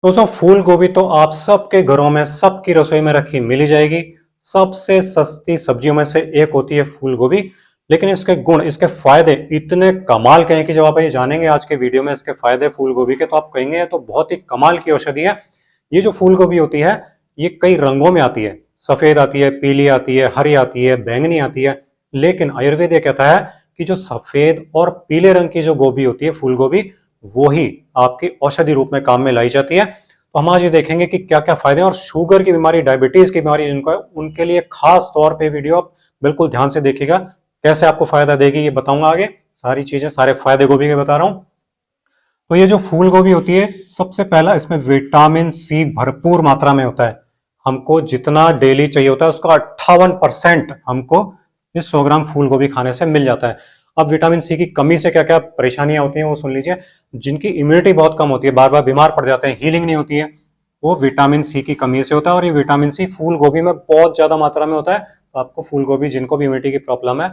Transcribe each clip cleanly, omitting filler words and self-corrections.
दोस्तों फूल गोभी तो आप सबके घरों में सबकी रसोई में रखी मिल ही जाएगी। सबसे सस्ती सब्जियों में से एक होती है फूल गोभी। लेकिन इसके गुण, इसके फायदे इतने कमाल के हैं कि जब आप ये जानेंगे आज के वीडियो में इसके फायदे फूल गोभी के, तो आप कहेंगे तो बहुत ही कमाल की औषधि है। ये जो फूल गोभी होती है ये कई रंगों में आती है, सफेद आती है, पीली आती है, हरी आती है, बैंगनी आती है। लेकिन आयुर्वेद ये कहता है कि जो सफेद और पीले रंग की जो गोभी होती है, फूल गोभी, वो ही आपकी औषधि रूप में काम में लाई जाती है। तो हम आज ये देखेंगे कि क्या क्या फायदे हैं, और शुगर की बीमारी, डायबिटीज की बीमारी जिनको है उनके लिए खास तौर पे वीडियो आप बिल्कुल ध्यान से देखिएगा। कैसे आपको फायदा देगी ये बताऊंगा आगे। सारी चीजें, सारे फायदे गोभी के बता रहा हूं। तो ये जो फूल गोभी होती है, सबसे पहला इसमें विटामिन सी भरपूर मात्रा में होता है। हमको जितना डेली चाहिए होता है उसका 58% हमको इस 100 ग्राम फूल गोभी खाने से मिल जाता है। अब विटामिन सी की कमी से क्या क्या परेशानियां होती हैं वो सुन लीजिए। जिनकी इम्यूनिटी बहुत कम होती है, बार बार बीमार पड़ जाते हैं, हीलिंग नहीं होती है, वो विटामिन सी की कमी से होता है। और ये विटामिन सी फूल गोभी में बहुत ज्यादा मात्रा में होता है। तो आपको फूल गोभी, जिनको भी इम्यूनिटी की प्रॉब्लम है,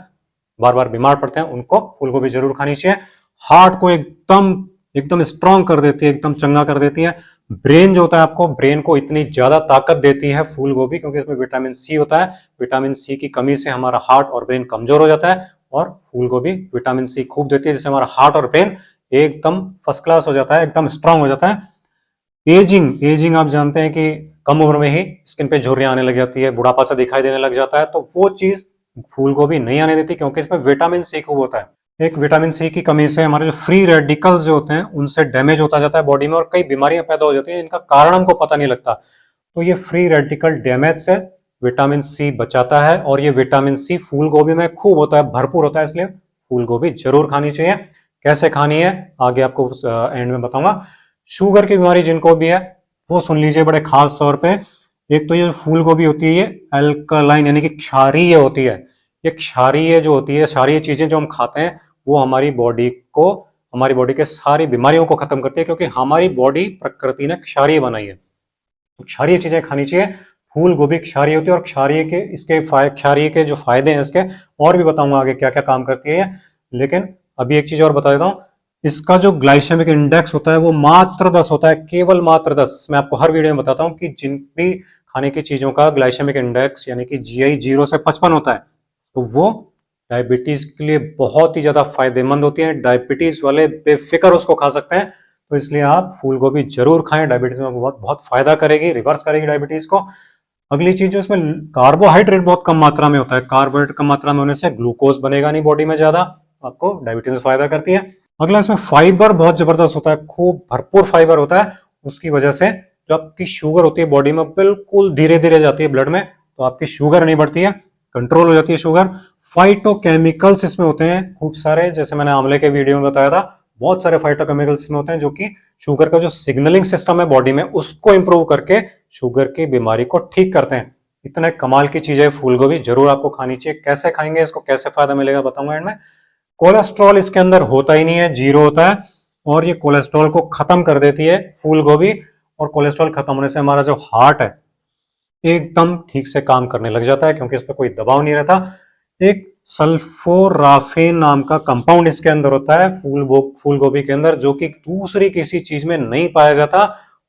बार बार बीमार पड़ते हैं, उनको फूल गोभी जरूर खानी चाहिए। हार्ट को एकदम एकदम स्ट्रांग कर देती है, एकदम चंगा कर देती है। ब्रेन जो होता है, आपको ब्रेन को इतनी ज्यादा ताकत देती है फूल गोभी, क्योंकि इसमें विटामिन सी होता है। विटामिन सी की कमी से हमारा हार्ट और ब्रेन कमजोर हो जाता है, और फूल गोभी विटामिन सी खूब देती है, जिससे हमारा हार्ट और ब्रेन एकदम फर्स्ट क्लास हो जाता है, एकदम स्ट्रांग हो जाता है। एजिंग एजिंग आप जानते हैं कि कम उम्र में ही स्किन पे झुर्रियां आने लग जाती है, बुढ़ापा सा दिखाई देने लग जाता है, तो वो चीज फूल गोभी नहीं आने देती, क्योंकि इसमें विटामिन सी खूब होता है। एक विटामिन सी की कमी से हमारे जो फ्री रेडिकल्स जो होते हैं उनसे डैमेज होता जाता है बॉडी में, और कई बीमारियां पैदा हो जाती हैं, इनका कारण हमको पता नहीं लगता। तो ये फ्री रेडिकल डैमेज से विटामिन सी बचाता है, और ये विटामिन सी फूल गोभी में खूब होता है, भरपूर होता है, इसलिए फूल गोभी जरूर खानी चाहिए। कैसे खानी है आगे आपको एंड में बताऊंगा। शुगर की बीमारी जिनको भी है वो सुन लीजिए बड़े खास तौर पे। एक तो ये फूल गोभी होती है, ये अल्कलाइन यानी कि क्षारीय होती है। ये क्षारीय जो होती है, क्षारीय चीजें जो हम खाते हैं, वो हमारी बॉडी को, हमारी बॉडी के सारी बीमारियों को खत्म करती है, क्योंकि हमारी बॉडी प्रकृति ने क्षारीय बनाई है। तो क्षारीय चीजें खानी चाहिए। फूल गोभी क्षारीय होती है, और क्षारीय के क्षारीय के जो फायदे हैं इसके, और भी बताऊंगा आगे क्या क्या काम करती है। लेकिन अभी एक चीज और बता देता हूँ, इसका जो ग्लाइसेमिक इंडेक्स होता है वो मात्र 10 होता है, केवल मात्र 10। मैं आपको हर वीडियो में बताता हूँ कि जिन भी खाने की चीजों का ग्लाइसेमिक इंडेक्स यानी कि जीआई 0 से 55 होता है, तो वो डायबिटीज के लिए बहुत ही ज्यादा फायदेमंद होती है। डायबिटीज वाले बेफिक्र उसको खा सकते हैं। तो इसलिए आप फूल गोभी जरूर खाएं, डायबिटीज में बहुत बहुत फायदा करेगी, रिवर्स करेगी डायबिटीज को। अगली चीज जो इसमें कार्बोहाइड्रेट बहुत कम मात्रा में होता है। कार्बोहाइड्रेट कम मात्रा में होने से ग्लूकोज बनेगा नहीं बॉडी में ज्यादा, आपको डायबिटीज में फायदा करती है। अगला इसमें फाइबर बहुत जबरदस्त होता है, खूब भरपूर फाइबर होता है। उसकी वजह से जो आपकी शुगर होती है बॉडी में बिल्कुल धीरे धीरे जाती है ब्लड में, तो आपकी शुगर नहीं बढ़ती है, कंट्रोल हो जाती है शुगर। फाइटोकेमिकल्स इसमें होते हैं खूब सारे, जैसे मैंने आंवले के वीडियो में बताया था, बहुत सारे फाइटोकेमिकल्स इसमें होते हैं जो कि शुगर का जो सिग्नलिंग सिस्टम है बॉडी में उसको इंप्रूव करके शुगर की बीमारी को ठीक करते हैं। इतने कमाल की चीज है फूल गोभी, जरूर आपको खानी चाहिए। कैसे खाएंगे इसको, कैसे फायदा मिलेगा बताऊंगा एंड में। कोलेस्ट्रॉल इसके अंदर होता ही नहीं है, जीरो होता है, और ये कोलेस्ट्रॉल को खत्म कर देती है फूल गोभी। और कोलेस्ट्रॉल खत्म होने से हमारा जो हार्ट है एकदम ठीक से काम करने लग जाता है, क्योंकि इस पर कोई दबाव नहीं रहता। एक सल्फोराफेन नाम का कंपाउंड इसके अंदर होता है फूल गोभी के अंदर, जो कि दूसरी किसी चीज में नहीं पाया जाता,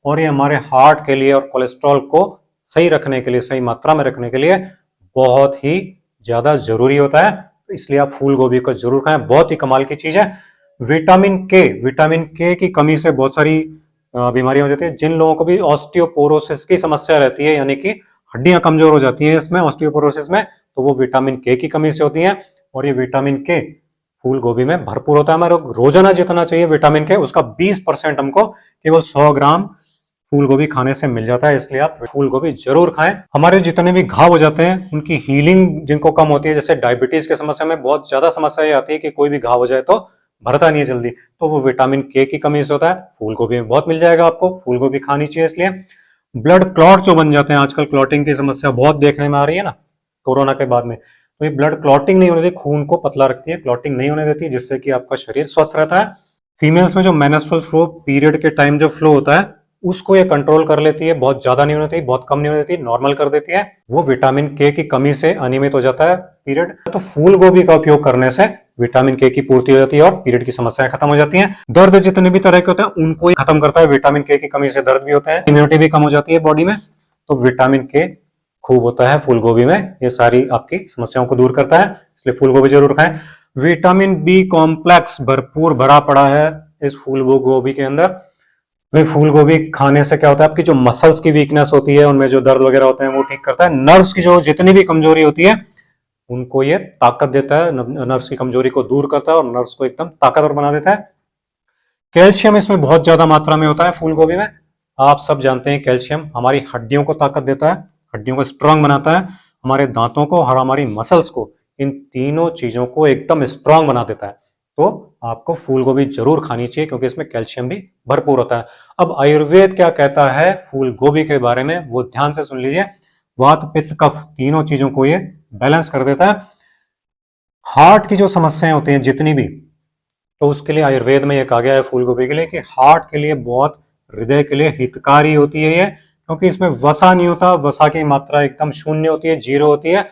और ये हमारे हार्ट के लिए और कोलेस्ट्रॉल को सही रखने के लिए, सही मात्रा में रखने के लिए बहुत ही ज्यादा जरूरी होता है। तो इसलिए आप फूल गोभी को जरूर खाएं, बहुत ही कमाल की चीज है। विटामिन के की कमी से बहुत सारी बीमारियां हो जाती है। जिन लोगों को भी ऑस्टियोपोरोसिस की समस्या रहती है, यानी कि हड्डियां कमजोर हो जाती हैं इसमें ऑस्टियोपोरोसिस में, तो वो विटामिन के की कमी से होती है। और ये विटामिन के फूल गोभी में भरपूर होता है। हमारे रोजाना जितना चाहिए विटामिन के, उसका 20% हमको केवल 100 ग्राम फूल गोभी खाने से मिल जाता है। इसलिए आप फूल गोभी जरूर खाएं। हमारे जितने भी घाव हो जाते हैं उनकी हीलिंग जिनको कम होती है, जैसे डायबिटीज की समस्या में बहुत ज्यादा समस्या ये आती है कि कोई भी घाव हो जाए तो भरता नहीं है जल्दी, तो वो विटामिन के की कमी से होता है। फूल गोभी में बहुत मिल जाएगा आपको, फूल गोभी खानी चाहिए। इसलिए ब्लड क्लॉट जो बन जाते हैं, आजकल क्लॉटिंग की समस्या बहुत देखने में आ रही है ना कोरोना के बाद में, तो ये ब्लड क्लॉटिंग नहीं होने देती, खून को पतला रखती है, क्लॉटिंग नहीं होने देती, जिससे कि आपका शरीर स्वस्थ रहता है। फीमेल्स में जो मेंस्ट्रुअल फ्लो, पीरियड के टाइम जो फ्लो होता है, उसको ये कंट्रोल कर लेती है। बहुत ज्यादा नहीं होने देती, बहुत कम नहीं होने देती, नॉर्मल कर देती है। वो विटामिन के की कमी से अनियमित हो जाता है पीरियड। तो फूल गोभी का उपयोग करने से विटामिन के की पूर्ति हो जाती है और पीरियड की समस्याएं खत्म हो जाती हैं। दर्द जितने भी तरह के होते हैं उनको ही खत्म करता है। विटामिन के की कमी से दर्द भी होता है, इम्यूनिटी भी कम हो जाती है बॉडी में, तो विटामिन के खूब होता है फूल गोभी में, ये सारी आपकी समस्याओं को दूर करता है, इसलिए फूल गोभी जरूर खाएं। विटामिन बी कॉम्प्लेक्स भरपूर भरा पड़ा है इस फूल गोभी के अंदर। भाई फूल गोभी खाने से क्या होता है, आपकी जो मसल्स की वीकनेस होती है, उनमें जो दर्द वगैरह होते हैं वो ठीक करता है। नर्व्स की जो जितनी भी कमजोरी होती है उनको ये ताकत देता है, नर्व्स की कमजोरी को दूर करता है और नर्व्स को एकदम ताकतवर बना देता है। कैल्शियम इसमें बहुत ज्यादा मात्रा में होता है फूल गोभी में। आप सब जानते हैं कैल्शियम हमारी हड्डियों को ताकत देता है, हड्डियों को स्ट्रांग बनाता है, हमारे दांतों को और हमारी मसल्स को, इन तीनों चीजों को एकदम स्ट्रांग बना देता है। तो आपको फूल गोभी जरूर खानी चाहिए क्योंकि इसमें कैल्शियम भी भरपूर होता है। अब आयुर्वेद क्या कहता है फूल गोभी के बारे में वो ध्यान से सुन लीजिए। वात पित्त कफ तीनों चीजों को ये बैलेंस कर देता है। हार्ट की जो समस्याएं होती हैं जितनी भी, तो उसके लिए आयुर्वेद में यह कहा गया है फूल गोभी के लिए कि हार्ट के लिए बहुत, हृदय के लिए हितकारी होती है ये, क्योंकि इसमें वसा नहीं होता, वसा की मात्रा एकदम शून्य होती है, जीरो होती है,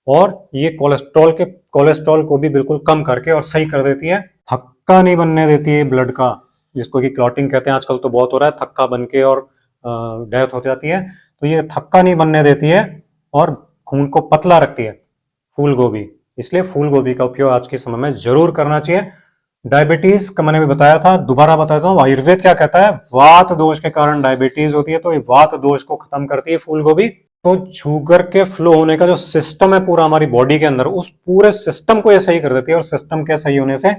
और ये कोलेस्ट्रॉल को भी बिल्कुल कम करके और सही कर देती है। थक्का नहीं बनने देती है ब्लड का, जिसको कि क्लॉटिंग कहते हैं, आजकल तो बहुत हो रहा है, थक्का बन के और डेथ हो जाती है, तो ये थक्का नहीं बनने देती है और खून को पतला रखती है फूल गोभी। इसलिए फूल गोभी का उपयोग आज के समय में जरूर करना चाहिए। डायबिटीज का मैंने भी बताया था, दोबारा बताता हूँ। आयुर्वेद क्या कहता है, वात दोष के कारण डायबिटीज होती है, तो ये वात दोष को खत्म करती है फूल गोभी। तो शुगर के फ्लो होने का जो सिस्टम है पूरा हमारी बॉडी के अंदर, उस पूरे सिस्टम को ये सही कर देती है। और सिस्टम के सही होने से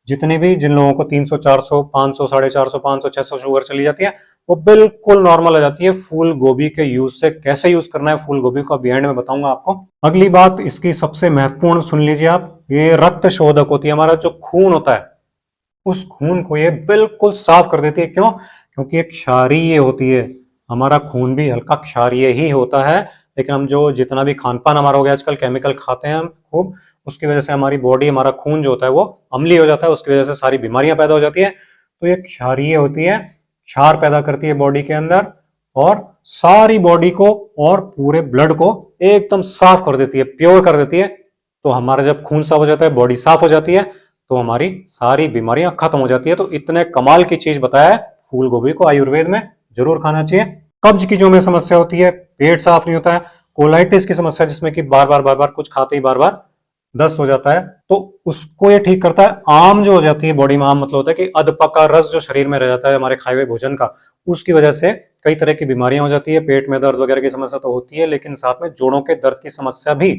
जितने भी, जिन लोगों को 300 400 500 450 500 600 शुगर चली जाती है, वो बिल्कुल नॉर्मल आ जाती है फूल गोभी के यूज से। कैसे यूज करना है फूल गोभी को अभी एंड में बताऊंगा आपको। अगली बात इसकी सबसे महत्वपूर्ण सुन लीजिए आप, ये रक्त शोधक होती है। हमारा जो खून होता है उस खून को ये बिल्कुल साफ कर देती है। क्यों? क्योंकि एक क्षारीय होती है, हमारा खून भी हल्का क्षारीय ही होता है। लेकिन हम जो जितना भी खान पान हमारा हो गया आजकल, केमिकल खाते हैं हम खूब, उसकी वजह से हमारी बॉडी, हमारा खून जो होता है वो अम्लीय हो जाता है, उसकी वजह से सारी बीमारियां पैदा हो जाती है। तो ये क्षारीय होती है, क्षार पैदा करती है बॉडी के अंदर और सारी बॉडी को और पूरे ब्लड को एकदम साफ कर देती है, प्योर कर देती है। तो हमारा जब खून साफ हो जाता है, बॉडी साफ हो जाती है, तो हमारी सारी बीमारियां खत्म हो जाती है। तो इतने कमाल की चीज बताया है फूल गोभी को आयुर्वेद में, जरूर खाना चाहिए। कब्ज की जो में समस्या होती है, पेट साफ नहीं होता है, कोलाइटिस की समस्या जिसमें कि बार बार कुछ खाते ही बार बार दस्त हो जाता है, तो उसको ये ठीक करता है। आम जो हो जाती है बॉडी में, आम मतलब होता है कि अधपका रस जो शरीर में रह जाता है हमारे खाए हुए भोजन का, उसकी वजह से कई तरह की बीमारियां हो जाती है। पेट में दर्द वगैरह की समस्या तो होती है, लेकिन साथ में जोड़ों के दर्द की समस्या भी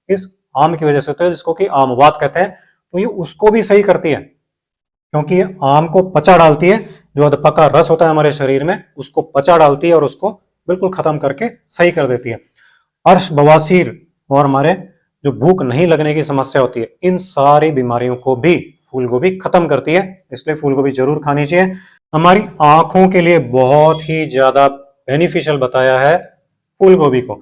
इस आम की वजह से होती है, जिसको कि आमवात कहते हैं। तो ये उसको भी सही करती है, क्योंकि ये आम को पचा डालती है। जो अधपका रस होता है हमारे शरीर में उसको पचा डालती है और उसको बिल्कुल खत्म करके सही कर देती है। अर्श, बवासीर और हमारे जो भूख नहीं लगने की समस्या होती है, इन सारी बीमारियों को भी फूल गोभी खत्म करती है। इसलिए फूल गोभी जरूर खानी चाहिए। हमारी आंखों के लिए बहुत ही ज्यादा बेनिफिशियल बताया है फूल गोभी को।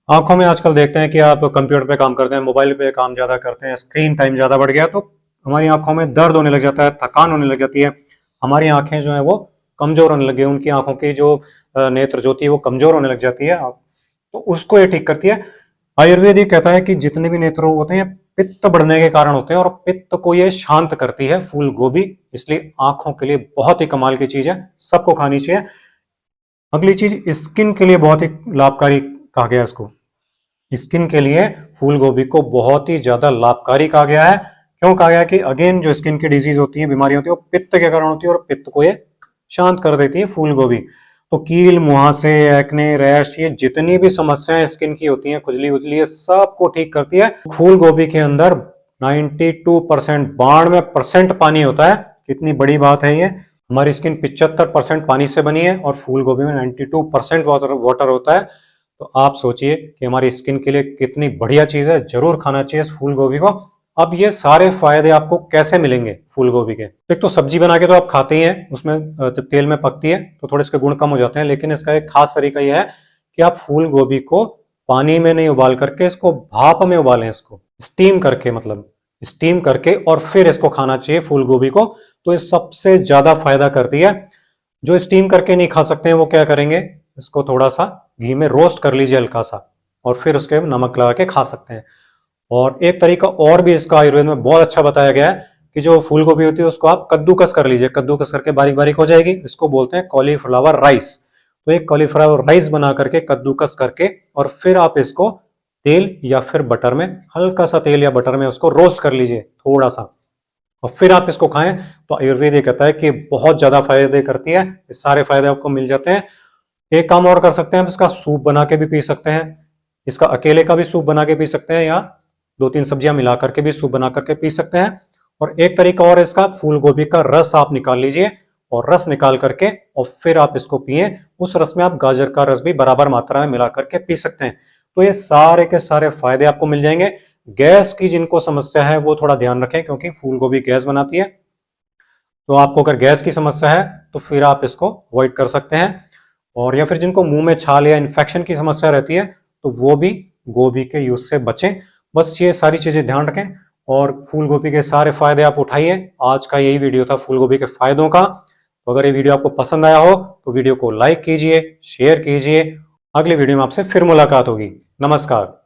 आंखों में आजकल देखते हैं कि आप कंप्यूटर पे काम करते हैं, मोबाइल पे काम ज्यादा करते हैं, स्क्रीन टाइम ज्यादा बढ़ गया, तो हमारी आंखों में दर्द होने लग जाता है, थकान होने लग जाती है, हमारी आंखें जो है वो कमजोर होने लग गई, उनकी आंखों की जो नेत्र ज्योति है वो कमजोर होने लग जाती है। तो उसको ये ठीक करती है। आयुर्वेद ये कहता है कि जितने भी नेत्र रोग होते हैं पित्त बढ़ने के कारण होते हैं, और पित्त को ये शांत करती है फूल गोभी। इसलिए आंखों के लिए बहुत ही कमाल की चीज है, सबको खानी चाहिए। अगली चीज, स्किन के लिए बहुत ही लाभकारी कहा गया है इसको। स्किन के लिए फूल गोभी को बहुत ही ज्यादा लाभकारी कहा गया है। क्यों कहा गया है कि अगेन जो स्किन की डिजीज होती है, बीमारी होती है, वो पित्त के कारण होती है, और पित्त को ये शांत कर देती है फूल गोभी। तो कील, मुहासे, एक्ने, रैश, ये जितनी भी समस्याएं स्किन की होती हैं, खुजली उजली, ये सबको ठीक करती है। फूल गोभी के अंदर 92% 92% पानी होता है। कितनी बड़ी बात है ये। हमारी स्किन 75% पानी से बनी है और फूल गोभी में 92% वाटर होता है। तो आप सोचिए कि हमारी स्किन के लिए कितनी बढ़िया चीज है, जरूर खाना चाहिए इस फूल गोभी को। अब ये सारे फायदे आपको कैसे मिलेंगे फूल गोभी के? एक तो सब्जी बना के तो आप खाते ही हैं, उसमें जब तेल में पकती है तो थोड़े इसके गुण कम हो जाते हैं, लेकिन इसका एक खास तरीका यह है कि आप फूल गोभी को पानी में नहीं उबाल करके इसको भाप में उबालें, इसको स्टीम करके, मतलब स्टीम करके, और फिर इसको खाना चाहिए फूल गोभी को। तो ये सबसे ज्यादा फायदा करती है। जो स्टीम करके नहीं खा सकते हैं वो क्या करेंगे, इसको थोड़ा सा घी में रोस्ट कर लीजिए हल्का सा, और फिर उसके नमक लगा के खा सकते हैं। और एक तरीका और भी इसका आयुर्वेद में बहुत अच्छा बताया गया है कि जो फूल गोभी होती है उसको आप कद्दूकस कर लीजिए, कद्दूकस करके बारीक बारीक हो जाएगी, इसको बोलते हैं कॉलीफ्लावर राइस। तो एक कॉलीफ्लावर राइस बना करके कद्दूकस करके और फिर आप इसको तेल या फिर बटर में, हल्का सा तेल या बटर में उसको रोस्ट कर लीजिए थोड़ा सा, और फिर आप इसको खाएं। तो आयुर्वेद ये कहता है कि बहुत ज्यादा फायदे करती है, ये सारे फायदे आपको मिल जाते हैं। एक काम और कर सकते हैं, आप इसका सूप बना के भी पी सकते हैं, इसका अकेले का भी सूप बना के पी सकते हैं, या दो तीन सब्जियां मिला करके भी सूप बना करके पी सकते हैं। और एक तरीका और इसका, फूल गोभी का रस आप निकाल लीजिए और रस निकाल करके और फिर आप इसको पिए। उस रस में आप गाजर का रस भी बराबर मात्रा में मिला करके पी सकते हैं। तो ये सारे के सारे फायदे आपको मिल जाएंगे। गैस की जिनको समस्या है वो थोड़ा ध्यान रखें, क्योंकि फूल गोभी गैस बनाती है। तो आपको अगर गैस की समस्या है तो फिर आप इसको अवॉइड कर सकते हैं। और या फिर जिनको मुंह में छाल या इन्फेक्शन की समस्या रहती है तो वो भी गोभी के यूज से बचें। बस ये सारी चीजें ध्यान रखें और फूल गोभी के सारे फायदे आप उठाइए। आज का यही वीडियो था फूल गोभी के फायदों का। तो अगर ये वीडियो आपको पसंद आया हो तो वीडियो को लाइक कीजिए, शेयर कीजिए। अगली वीडियो में आपसे फिर मुलाकात होगी। नमस्कार।